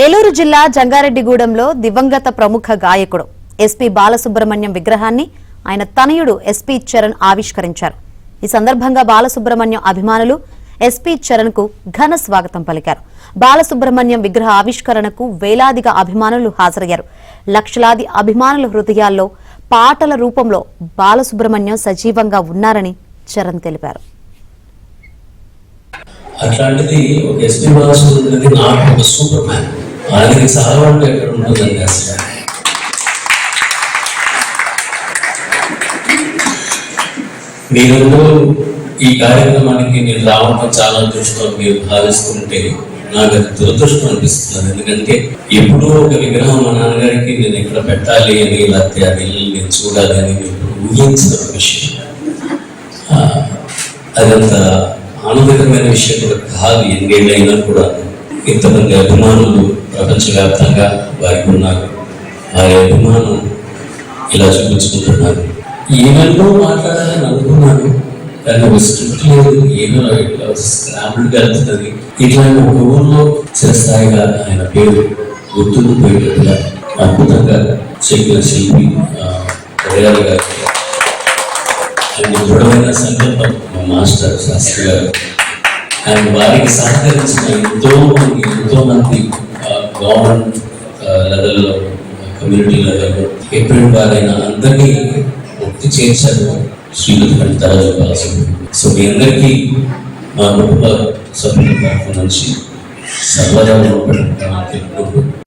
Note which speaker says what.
Speaker 1: ఏలూరు జిల్లా జంగారెడ్డిగూడెంలో దివంగత ప్రముఖ గాయకుడు ఎస్పీ బాలసుబ్రహ్మణ్యం విగ్రహాన్ని ఆయన తనయుడు ఎస్పీ చరణ్ ఆవిష్కరించారు. ఈ సందర్భంగా బాలసుబ్రహ్మణ్యం అభిమానులు ఎస్పీ చరణ్ కు ఘన స్వాగతం పలికారు. బాలసుబ్రహ్మణ్యం విగ్రహ ఆవిష్కరణకు వేలాదిగా అభిమానులు హాజరయ్యారు. లక్షలాది అభిమానుల హృదయాల్లో పాటల రూపంలో బాలసుబ్రహ్మణ్యం సజీవంగా ఉన్నారని చరణ్ తెలిపారు.
Speaker 2: అట్లాంటిది ఒక ఎస్పీ బాలసుబ్రహ్మణ్యం నాకు ఒక సూపర్ మ్యాన్. ఆయనకి చాలా అంటే ఎక్కడ ఉంటుందండి అసలు. మీరందరూ ఈ కార్యక్రమానికి నేను రావడం చాలా అదృష్టం మీరు భావిస్తుంటే నాకు అది దురదృష్టం అనిపిస్తుంది. ఎందుకంటే ఎప్పుడూ ఒక విగ్రహం మా నాన్నగారికి నేను ఎక్కడ పెట్టాలి అని లేకపోతే అది నేను చూడాలి అని ఊహించిన విషయం. అదంత ఆనందకరమైన విషయం కూడా కాదు. ఎన్నేళ్ళైనా కూడా ఇంతమంది అభిమానులు ప్రపంచవ్యాప్తంగా వారికి ఉన్నారు. వారి అభిమానం ఇలా చూపించుకుంటున్నారు. ఏమేమో మాట్లాడాలని అనుకున్నాను, కానీ ఒక స్క్రిప్ట్ లేదు. ఏమో స్క్రాంబుల్గా వెళ్తున్నది. ఇట్లాంటి ఒక ఊళ్ళో చిరస్థాయిగా ఆయన పేరు గుర్తుండిపోయేటట్టుగా అద్భుతంగా చెప్పిన శిల్పి దయాళ్ గారు, ఆయన దృఢమైన సంకల్పం మా మాస్టర్ శాస్త్రి గారు, ఆయన వారికి సహకరించిన ఎంతో మంది గవర్నమెంట్ లెవెల్లో, కమ్యూనిటీ లెవెల్లో ఎప్పుడు వారైనా అందరినీ ఒత్తి చేర్చారు శ్రీమతి తరాజు బాలసుబ్రహ్మణ్యం. సో మీ అందరికీ మా కుటుంబ సభ్యుల తరఫు నుంచి సర్వదా తెలుపుకుంటూ